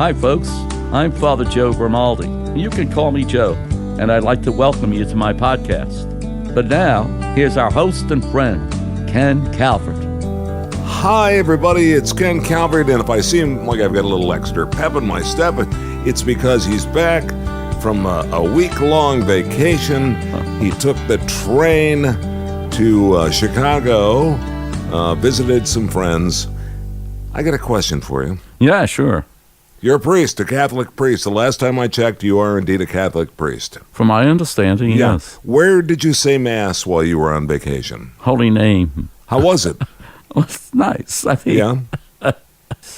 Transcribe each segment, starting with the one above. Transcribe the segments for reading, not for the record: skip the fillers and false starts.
Hi, folks. I'm Father Joe Grimaldi. You can call me Joe, and I'd like to welcome you to my podcast. But now, here's our host and friend, Ken Calvert. Hi, everybody. It's Ken Calvert, and if I seem like I've got a little extra pep in my step, it's because he's back from a week-long vacation. He took the train to Chicago, visited some friends. I got a question for you. Yeah, sure. You're a priest, a Catholic priest. The last time I checked, you are indeed a Catholic priest. From my understanding, yes. Where did you say Mass while you were on vacation? Holy Name. How was it? Well, it's nice. I think. Yeah.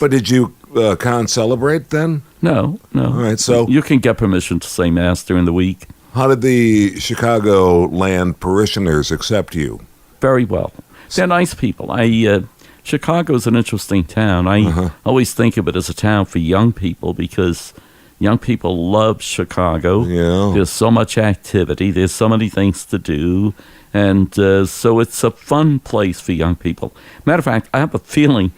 But did you con-celebrate then? No. All right, so You can get permission to say Mass during the week. how did the Chicagoland parishioners accept you? Very well. They're nice people. Chicago's an interesting town. I always think of it as a town for young people because young people love Chicago. Yeah. There's so much activity. There's so many things to do. And so it's a fun place for young people. Matter of fact, I have a feeling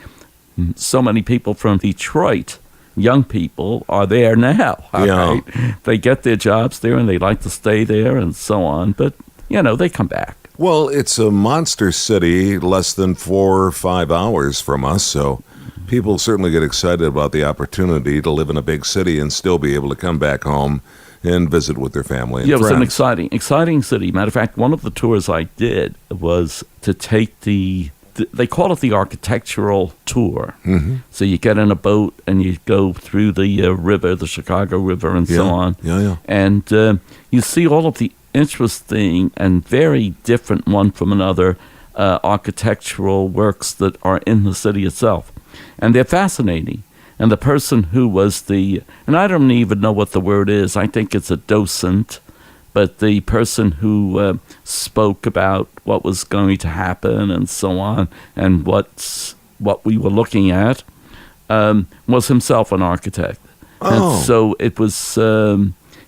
so many people from Detroit, young people, are there now. Yeah. Right? They get their jobs there and they like to stay there and so on. But, they come back. Well, it's a monster city, less than 4 or 5 hours from us, so people certainly get excited about the opportunity to live in a big city and still be able to come back home and visit with their family and Yeah, it was friends. an exciting city. Matter of fact, one of the tours I did was to take they call it the architectural tour. Mm-hmm. So you get in a boat and you go through the river, the Chicago River, and so on. Yeah. And you see all of the interesting and very different one from another architectural works that are in the city itself. And they're fascinating. And the person who was and I don't even know what the word is, I think it's a docent, but the person who spoke about what was going to happen and so on, and what we were looking at, was himself an architect. Oh. And so it was,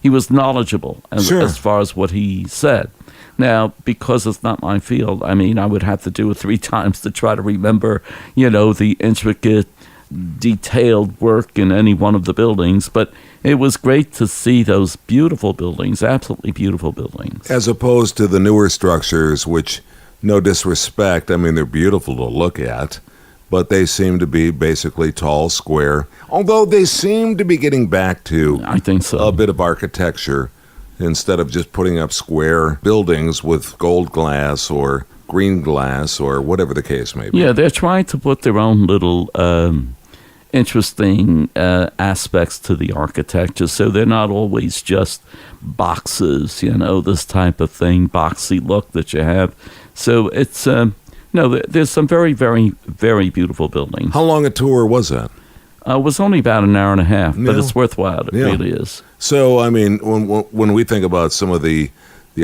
he was knowledgeable as far as what he said. Now, because it's not my field, I would have to do it 3 times to try to remember, the intricate, detailed work in any one of the buildings, but it was great to see those beautiful buildings, absolutely beautiful buildings. As opposed to the newer structures, which, no disrespect, they're beautiful to look at, but they seem to be basically tall, square, although they seem to be getting back to I think so. a bit of architecture instead of just putting up square buildings with gold glass or green glass or whatever the case may be. Yeah, they're trying to put their own little interesting aspects to the architecture, so they're not always just boxes, this type of thing, boxy look that you have. So it's, there's some very, very, very beautiful buildings. How long a tour was that? It was only about an hour and a half, but Yeah. it's worthwhile. It Yeah. really is. So, when we think about some of the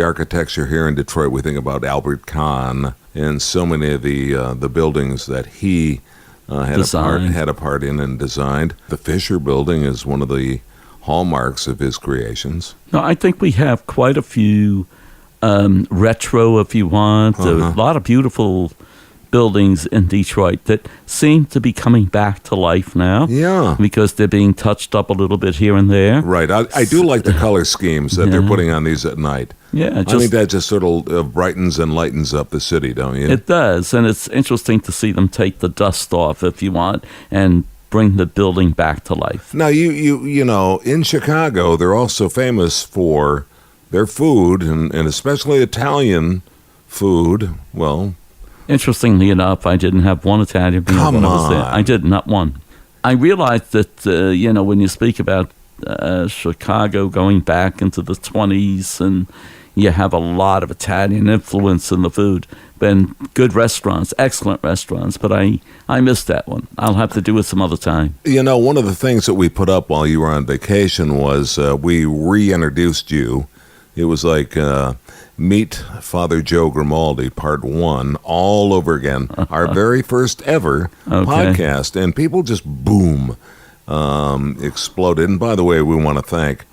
architecture here in Detroit, we think about Albert Kahn and so many of the buildings that he had a part in and designed. The Fisher Building is one of the hallmarks of his creations. No, I think we have quite a few retro, if you want, a lot of beautiful buildings in Detroit that seem to be coming back to life now. Yeah. Because they're being touched up a little bit here and there. Right. I do like the color schemes that they're putting on these at night. Yeah. I think that just sort of brightens and lightens up the city, don't you? It does. And it's interesting to see them take the dust off, if you want, and bring the building back to life. Now, you know, in Chicago, they're also famous for their food, and especially Italian food. Well, interestingly enough, I didn't have one Italian meal when I was there. I did, not one. I realized that, when you speak about Chicago going back into the 20s, and you have a lot of Italian influence in the food, and good restaurants, excellent restaurants, but I missed that one. I'll have to do it some other time. You know, one of the things that we put up while you were on vacation was we reintroduced you. It was like Meet Father Joe Grimaldi, Part 1, all over again. Our very first ever podcast. And people just, boom, exploded. And by the way, we want to thank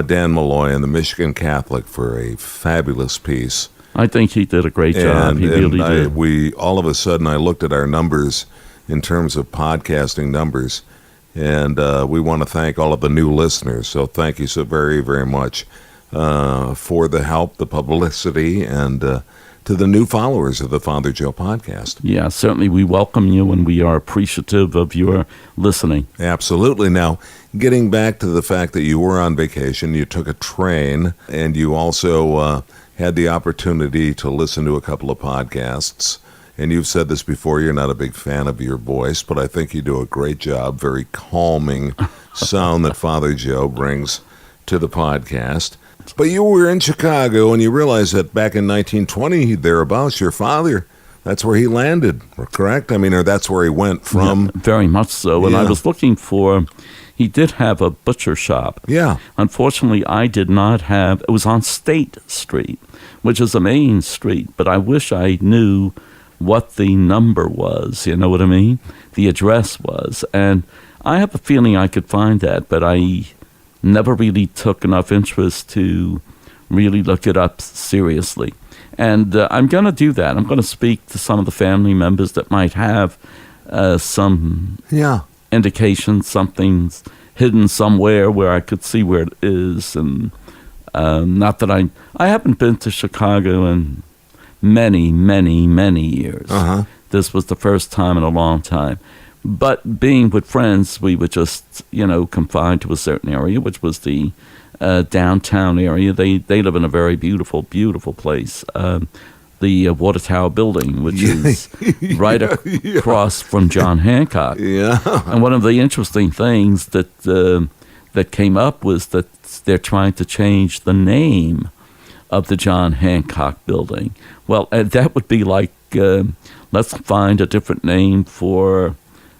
Dan Malloy and the Michigan Catholic for a fabulous piece. I think he did a great job. He really did. All of a sudden, I looked at our numbers in terms of podcasting numbers, And we want to thank all of the new listeners. So thank you so very, very much for the help, the publicity, and to the new followers of the Father Joe podcast. Yeah, certainly we welcome you, and we are appreciative of your listening. Absolutely. Now, getting back to the fact that you were on vacation, you took a train, and you also had the opportunity to listen to a couple of podcasts. And you've said this before, you're not a big fan of your voice, but I think you do a great job, very calming sound that Father Joe brings to the podcast. But you were in Chicago, and you realized that back in 1920, thereabouts, your father, that's where he landed, correct? I mean, or that's where he went from? Yeah, very much so. And I was looking for, he did have a butcher shop. Yeah. Unfortunately, I did not have, it was on State Street, which is a main street, but I wish I knew what the number was, you know what I mean? The address was. And I have a feeling I could find that, but I never really took enough interest to really look it up seriously. And I'm going to do that. I'm going to speak to some of the family members that might have some indication something's hidden somewhere where I could see where it is. And not that I haven't been to Chicago in many, many, many years. This was the first time in a long time. But being with friends, we were just, confined to a certain area, which was the downtown area. They live in a very beautiful, beautiful place. The Water Tower Building, which is right across from John Hancock. Yeah. And one of the interesting things that came up was that they're trying to change the name of the John Hancock Building. Well, that would be like, let's find a different name for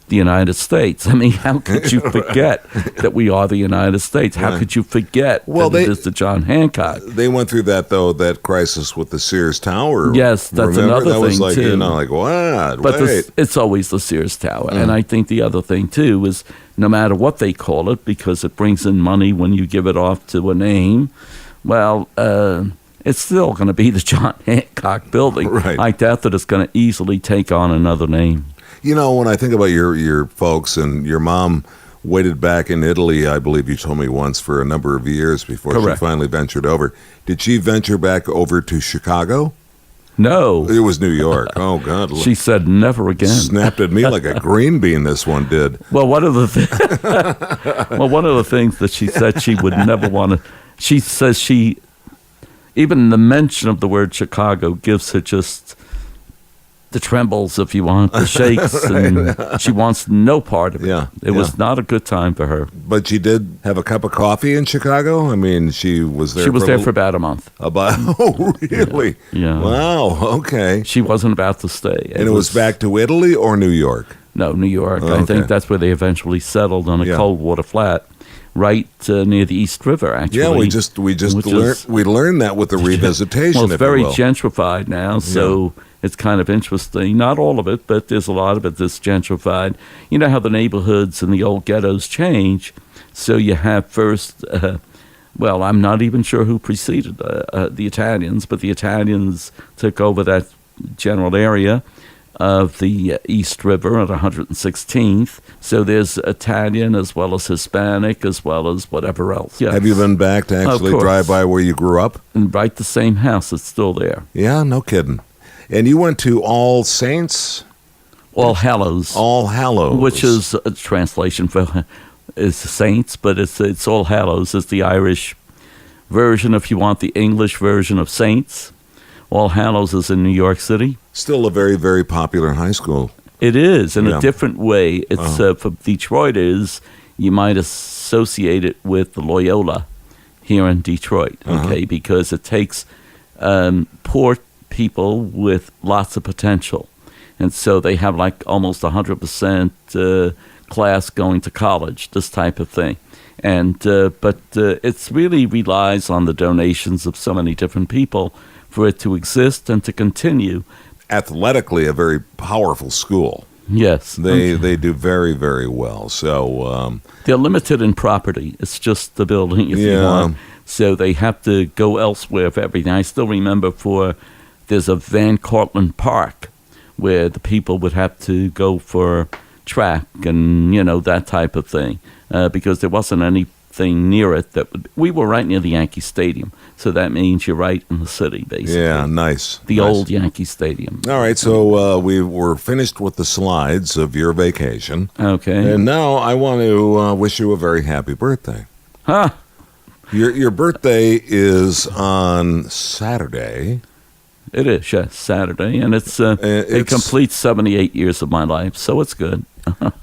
the United States. I mean, how could you forget that we are the United States? How could you forget that it is the John Hancock? They went through that crisis with the Sears Tower. Yes, that's Remember? another that thing, was like, too. Like, what? But Wait. it's always the Sears Tower. And I think the other thing, too, is no matter what they call it, because it brings in money when you give it off to a name, well, it's still going to be the John Hancock Building. Right. I doubt that it's going to easily take on another name. When I think about your folks, and your mom waited back in Italy, I believe you told me once, for a number of years before Correct. she finally ventured over. Did she venture back over to Chicago? No. It was New York. Oh, God. She said never again. Snapped at me like a green bean, this one did. Well, one of the things that she said she would never want to, she says even the mention of the word Chicago gives her just the trembles, if you want, the shakes, and she wants no part of it. Yeah, it was not a good time for her. But she did have a cup of coffee in Chicago? I mean, she was there. She was there for about a month. Oh, really? Yeah. Wow, okay. She wasn't about to stay. And it was back to Italy or New York? No, New York. Okay. I think that's where they eventually settled on a cold water flat. Right near the East River, actually. Yeah, we just learned that with the revisitation. Well, it's very gentrified now, so it's kind of interesting. Not all of it, but there's a lot of it that's gentrified. You know how the neighborhoods and the old ghettos change. So you have first, I'm not even sure who preceded the Italians, but the Italians took over that general area of the East River at 116th. So there's Italian as well as Hispanic as well as whatever else. Yeah. Have you been back to actually drive by where you grew up? And right the same house. It's still there. Yeah, no kidding. And you went to All Saints? All Hallows. All Hallows. Which is a translation for is Saints, but it's All Hallows. It's the Irish version, if you want the English version of Saints. All Hallows is in New York City. Still a very, very popular high school. It is, in a different way. It's for Detroiters, you might associate it with the Loyola here in Detroit, okay, because it takes poor people with lots of potential. And so they have like almost 100% class going to college, this type of thing. And but it's really relies on the donations of so many different people for it to exist and to continue. Athletically, a very powerful school. Yes. They do very, very well. So they're limited in property. It's just the building, if you want. So they have to go elsewhere for everything. I still remember there's a Van Cortlandt Park where the people would have to go for track and, that type of thing, because there wasn't anything near it we were right near the Yankee Stadium. So that means you're right in the city, basically. Yeah, nice. The old Yankee Stadium. All right, so we were finished with the slides of your vacation. Okay. And now I want to wish you a very happy birthday. Huh. Your birthday is on Saturday. It is, yes, Saturday. And it completes 78 years of my life, so it's good.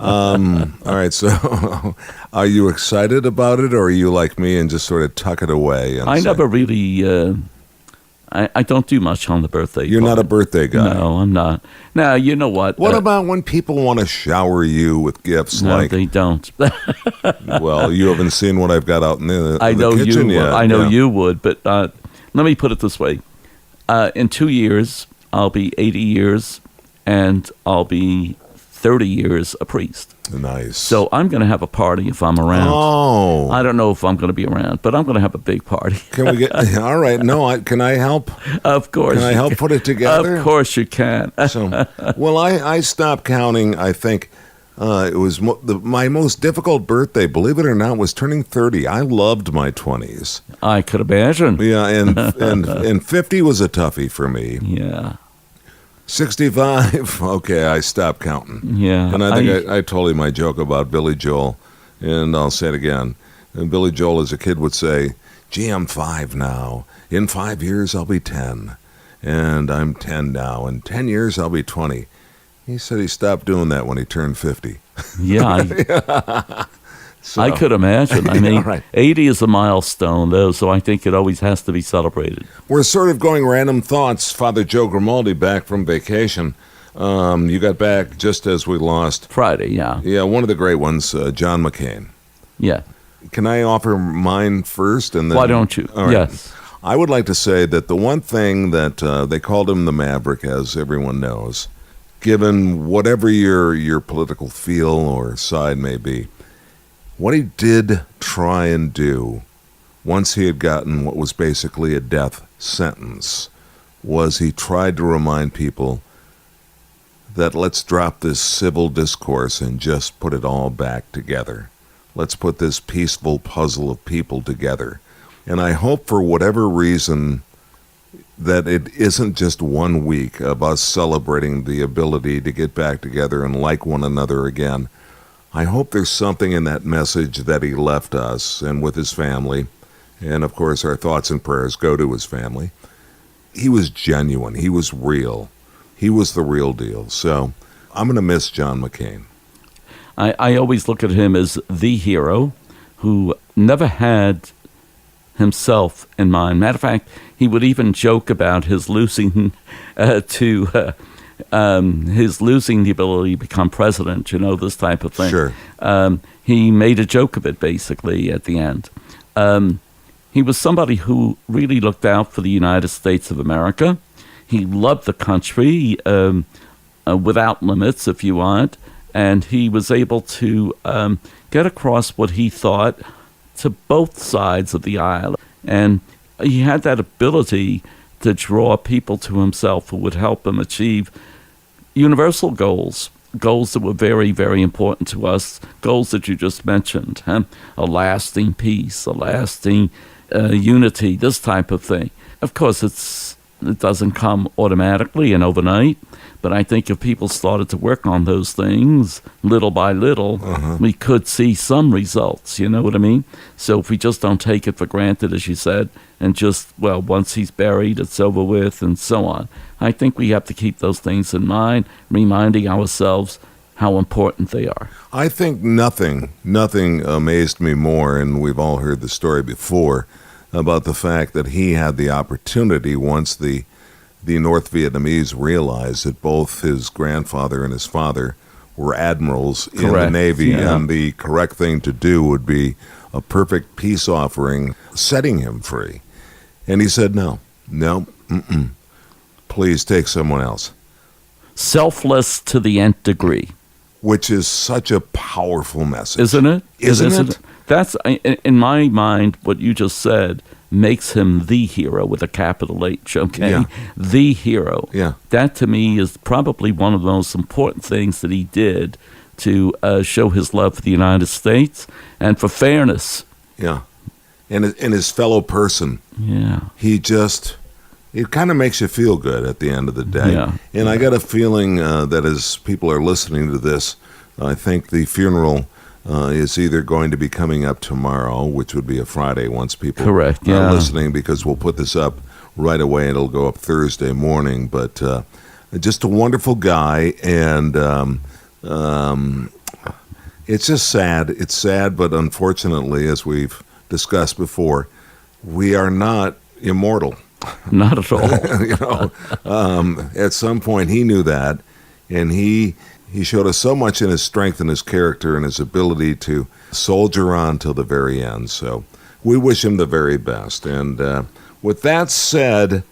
All right, so are you excited about it, or are you like me and just sort of tuck it away? And never really, I don't do much on the birthday. You're not a birthday guy? No, I'm not. Now, you know what? What about when people want to shower you with gifts? No, they don't. Well, you haven't seen what I've got out in the kitchen you yet. I know you would, but let me put it this way. In 2 years, I'll be 80 years, and I'll be 30 years a priest. Nice. So I'm going to have a party if I'm around. Oh. I don't know if I'm going to be around, but I'm going to have a big party. Can we get? All right. No, can I help? Of course. Can I help put it together? Of course you can. Well, I stopped counting. I think it was my most difficult birthday, believe it or not, was turning 30. I loved my 20s. I could imagine. Yeah, and 50 was a toughie for me. Yeah. 65, okay, I stopped counting. Yeah. And I think I told you my joke about Billy Joel, and I'll say it again. And Billy Joel, as a kid, would say, gee, I'm 5 now. In 5 years, I'll be 10. And I'm 10 now. In 10 years, I'll be 20. He said he stopped doing that when he turned 50. Yeah. So, I could imagine. I mean, right. 80 is a milestone, though, so I think it always has to be celebrated. We're sort of going random thoughts. Father Joe Grimaldi back from vacation. You got back just as we lost. Friday, yeah. Yeah, one of the great ones, John McCain. Yeah. Can I offer mine first? And then, why don't you? All right. Yes. I would like to say that the one thing that they called him the Maverick, as everyone knows, given whatever your political feel or side may be, what he did try and do once he had gotten what was basically a death sentence was he tried to remind people that let's drop this civil discourse and just put it all back together. Let's put this peaceful puzzle of people together. And I hope for whatever reason that it isn't just 1 week of us celebrating the ability to get back together and like one another again. I hope there's something in that message that he left us and with his family. And, of course, our thoughts and prayers go to his family. He was genuine. He was real. He was the real deal. So I'm going to miss John McCain. I always look at him as the hero who never had himself in mind. Matter of fact, he would even joke about his losing his losing the ability to become president, this type of thing. Sure. He made a joke of it, basically, at the end. He was somebody who really looked out for the United States of America. He loved the country without limits, if you want, and he was able to get across what he thought to both sides of the aisle. And he had that ability to draw people to himself who would help him achieve universal goals that were very, very important to us, goals that you just mentioned, a lasting peace, a lasting unity, this type of thing. Of course, it doesn't come automatically and overnight, but I think if people started to work on those things little by little, we could see some results, you know what I mean? So if we just don't take it for granted, as you said, and just, once he's buried, it's over with, and so on. I think we have to keep those things in mind, reminding ourselves how important they are. I think nothing amazed me more, and we've all heard the story before, about the fact that he had the opportunity once the North Vietnamese realized that both his grandfather and his father were admirals in the Navy, and the correct thing to do would be a perfect peace offering, setting him free. And he said, no, please take someone else. Selfless to the nth degree. Which is such a powerful message. Isn't it? Isn't it? That's, in my mind, what you just said makes him the hero with a capital H, okay? Yeah. The hero. Yeah. That, to me, is probably one of the most important things that he did to show his love for the United States and for fairness. Yeah. And his fellow person. Yeah. It kind of makes you feel good at the end of the day. Yeah. And I got a feeling that as people are listening to this, I think the funeral is either going to be coming up tomorrow, which would be a Friday once people are listening, because we'll put this up right away and it'll go up Thursday morning. But just a wonderful guy, and it's just sad. It's sad, but unfortunately, as we've discussed before, we are not immortal. Not at all. At some point he knew that, and he showed us so much in his strength and his character and his ability to soldier on till the very end. So we wish him the very best. And with that said,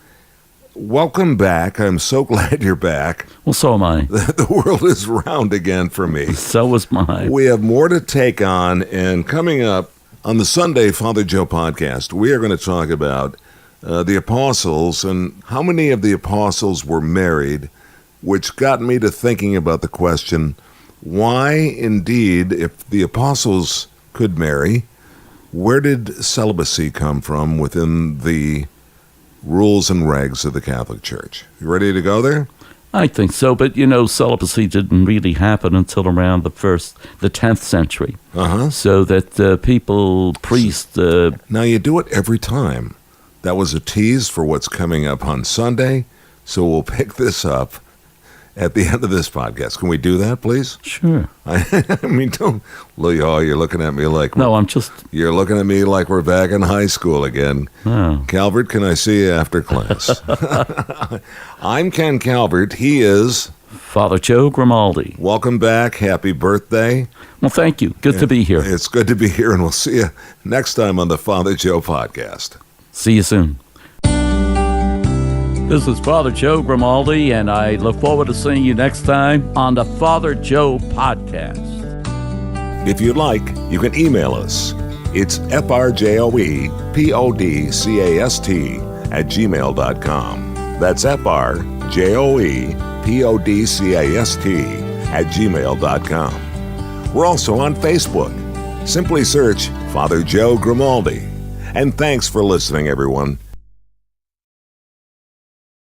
welcome back. I'm so glad you're back. Well, so am I. The world is round again for me. So is mine. We have more to take on, and coming up on the Sunday Father Joe podcast, we are going to talk about the apostles and how many of the apostles were married, which got me to thinking about the question, why indeed, if the apostles could marry, where did celibacy come from within the rules and regs of the Catholic Church? You ready to go there? I think so, but celibacy didn't really happen until around the 10th century. So that priests... Now you do it every time. That was a tease for what's coming up on Sunday, so we'll pick this up at the end of this podcast. Can we do that, please? Sure. I mean, don't... you're looking at me like... No, I'm just... You're looking at me like we're back in high school again. Oh. Calvert, can I see you after class? I'm Ken Calvert. He is... Father Joe Grimaldi. Welcome back. Happy birthday. Well, thank you. Good to be here. It's good to be here, and we'll see you next time on the Father Joe podcast. See you soon. This is Father Joe Grimaldi, and I look forward to seeing you next time on the Father Joe podcast. If you'd like, you can email us. It's frjoepodcast@gmail.com. That's frjoepodcast@gmail.com. We're also on Facebook. Simply search Father Joe Grimaldi. And thanks for listening, everyone.